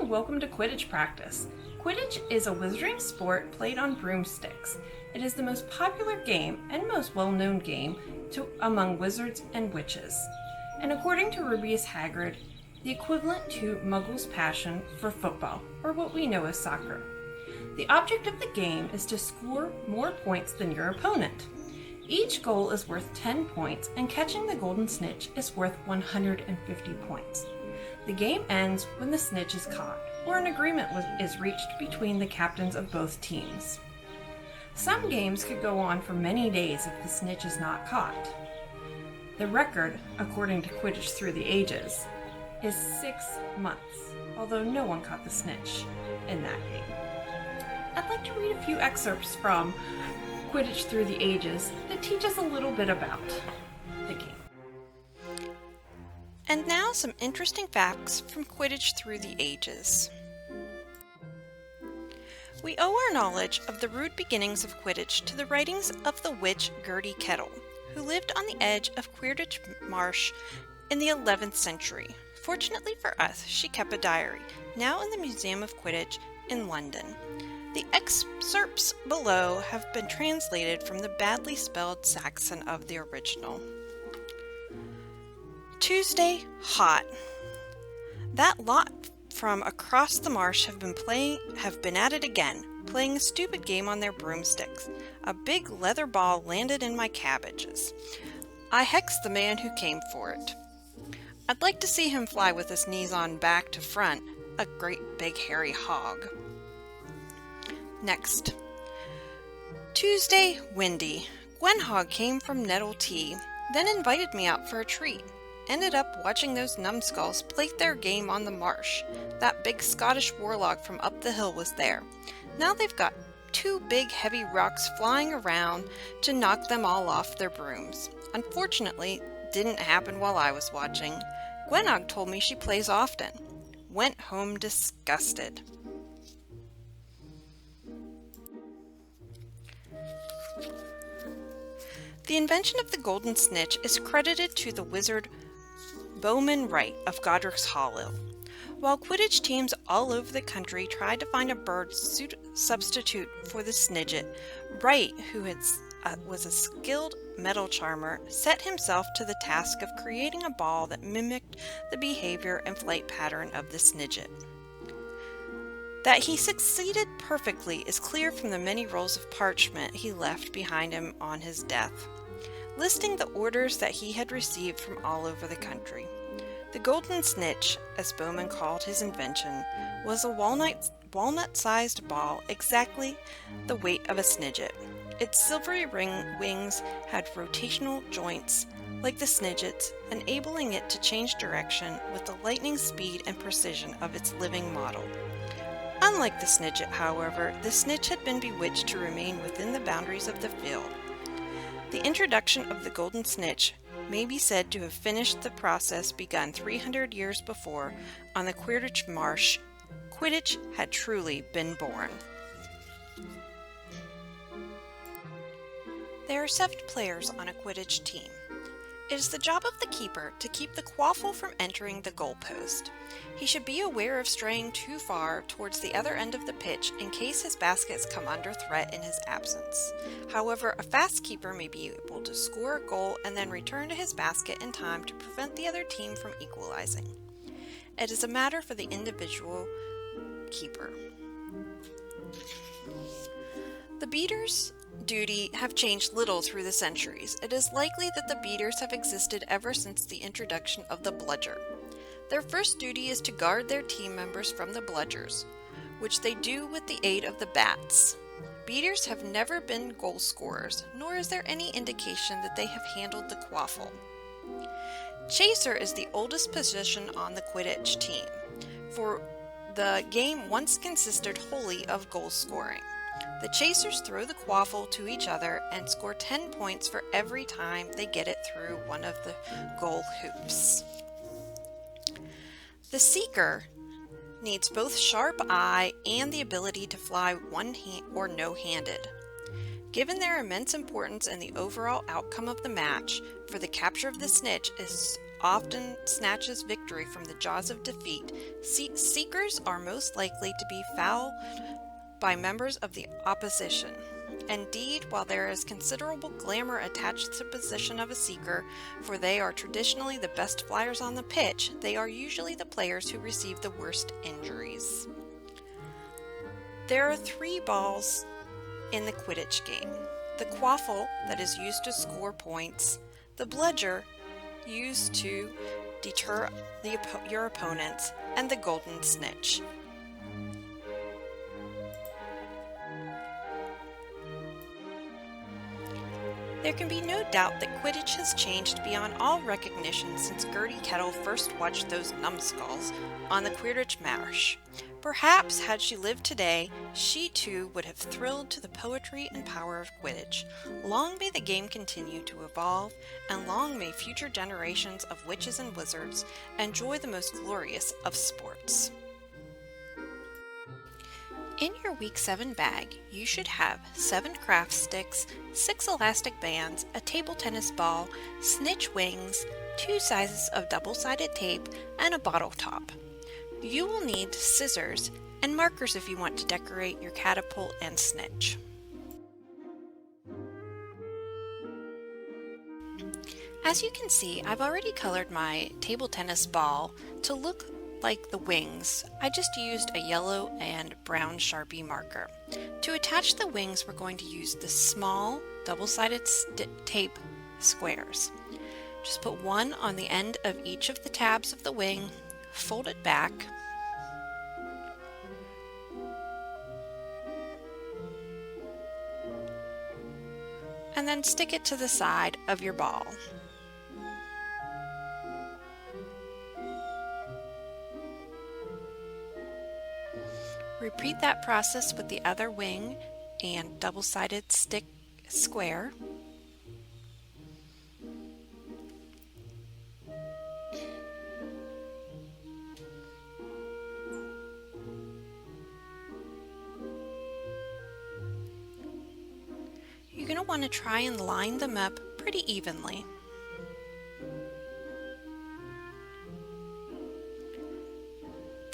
and welcome to Quidditch Practice. Quidditch is a wizarding sport played on broomsticks. It is the most popular game and most well-known game among wizards and witches, and according to Rubeus Hagrid, the equivalent to Muggles' passion for football, or what we know as soccer. The object of the game is to score more points than your opponent. Each goal is worth 10 points, and catching the Golden Snitch is worth 150 points. The game ends when the snitch is caught, or an agreement is reached between the captains of both teams. Some games could go on for many days if the snitch is not caught. The record, according to Quidditch Through the Ages, is 6 months, although no one caught the snitch in that game. I'd like to read a few excerpts from Quidditch Through the Ages that teach us a little bit about the game. And now some interesting facts from Quidditch Through the Ages. We owe our knowledge of the rude beginnings of Quidditch to the writings of the witch Gertie Kettle, who lived on the edge of Quidditch Marsh in the 11th century. Fortunately for us, she kept a diary, now in the Museum of Quidditch in London. The excerpts below have been translated from the badly spelled Saxon of the original. Tuesday, hot. That lot from across the marsh have been at it again, playing a stupid game on their broomsticks. A big leather ball landed in my cabbages. I hexed the man who came for it. I'd like to see him fly with his knees on back to front, a great big hairy hog. Next. Tuesday, windy. Gwenhog came from Nettle Tea, then invited me out for a treat. Ended up watching those numbskulls play their game on the marsh. That big Scottish warlock from up the hill was there. Now they've got 2 big heavy rocks flying around to knock them all off their brooms. Unfortunately, didn't happen while I was watching. Gwenhog told me she plays often. Went home disgusted. The invention of the Golden Snitch is credited to the wizard Bowman Wright of Godric's Hollow. While Quidditch teams all over the country tried to find a bird substitute for the Snidget, Wright, who was a skilled metal charmer, set himself to the task of creating a ball that mimicked the behavior and flight pattern of the Snidget. That he succeeded perfectly is clear from the many rolls of parchment he left behind him on his death, listing the orders that he had received from all over the country. The Golden Snitch, as Bowman called his invention, was a walnut-sized ball exactly the weight of a Snidget. Its silvery wings had rotational joints like the Snidget's, enabling it to change direction with the lightning speed and precision of its living model. Unlike the Snidget, however, the Snitch had been bewitched to remain within the boundaries of the field. The introduction of the Golden Snitch may be said to have finished the process begun 300 years before on the Quidditch Marsh. Quidditch had truly been born. There are 7 players on a Quidditch team. It is the job of the keeper to keep the quaffle from entering the goalpost. He should be aware of straying too far towards the other end of the pitch in case his baskets come under threat in his absence. However, a fast keeper may be able to score a goal and then return to his basket in time to prevent the other team from equalizing. It is a matter for the individual keeper. The beater's duty have changed little through the centuries. It is likely that the beaters have existed ever since the introduction of the bludger. Their first duty is to guard their team members from the bludgers, which they do with the aid of the bats. Beaters have never been goal scorers, nor is there any indication that they have handled the quaffle. Chaser is the oldest position on the Quidditch team, for the game once consisted wholly of goal scoring. The chasers throw the quaffle to each other and score 10 points for every time they get it through one of the goal hoops. The seeker needs both sharp eye and the ability to fly one-hand or no-handed. Given their immense importance in the overall outcome of the match, for the capture of the snitch is often snatches victory from the jaws of defeat, seekers are most likely to be fouled by members of the opposition. Indeed, while there is considerable glamour attached to the position of a seeker, for they are traditionally the best flyers on the pitch, they are usually the players who receive the worst injuries. There are 3 balls in the Quidditch game: the quaffle, that is used to score points, the bludger, used to deter your opponents, and the Golden Snitch. There can be no doubt that Quidditch has changed beyond all recognition since Gertie Kettle first watched those numbskulls on the Quidditch Marsh. Perhaps, had she lived today, she too would have thrilled to the poetry and power of Quidditch. Long may the game continue to evolve, and long may future generations of witches and wizards enjoy the most glorious of sports. In your Week 7 bag, you should have 7 craft sticks, 6 elastic bands, a table tennis ball, snitch wings, 2 sizes of double-sided tape, and a bottle top. You will need scissors and markers if you want to decorate your catapult and snitch. As you can see, I've already colored my table tennis ball to look like the wings. I just used a yellow and brown Sharpie marker. To attach the wings, we're going to use the small double-sided tape squares. Just put one on the end of each of the tabs of the wing, fold it back, and then stick it to the side of your ball. Repeat that process with the other wing and double-sided stick square. You're going to want to try and line them up pretty evenly.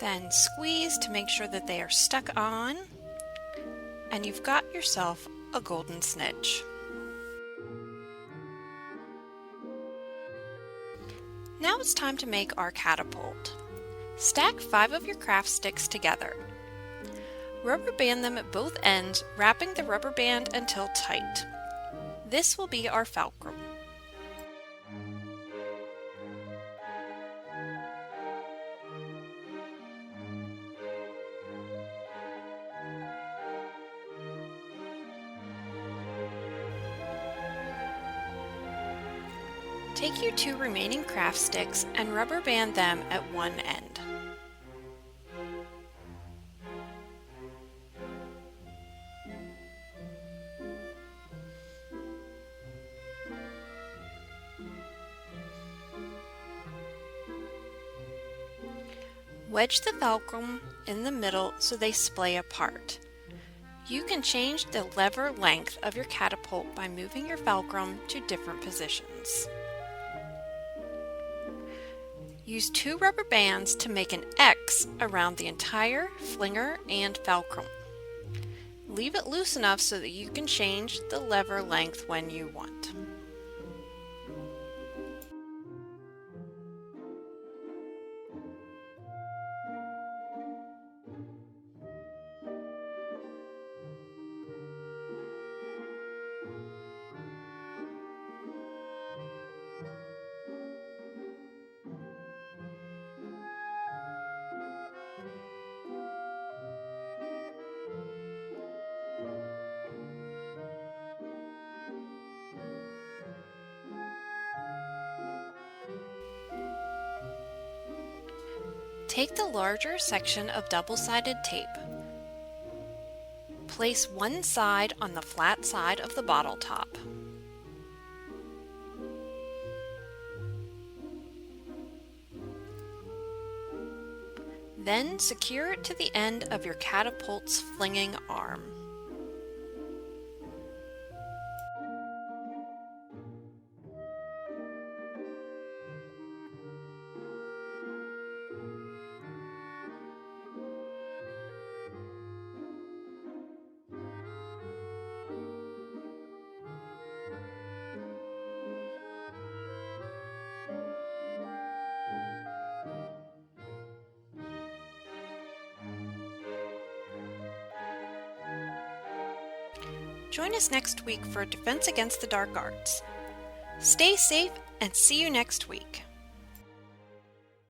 Then squeeze to make sure that they are stuck on, and you've got yourself a Golden Snitch. Now it's time to make our catapult. Stack 5 of your craft sticks together. Rubber band them at both ends, wrapping the rubber band until tight. This will be our fulcrum. Take your 2 remaining craft sticks and rubber band them at one end. Wedge the fulcrum in the middle so they splay apart. You can change the lever length of your catapult by moving your fulcrum to different positions. Use 2 rubber bands to make an X around the entire flinger and fulcrum. Leave it loose enough so that you can change the lever length when you want. Take the larger section of double-sided tape. Place one side on the flat side of the bottle top. Then secure it to the end of your catapult's flinging arm. Join us next week for Defense Against the Dark Arts. Stay safe and see you next week.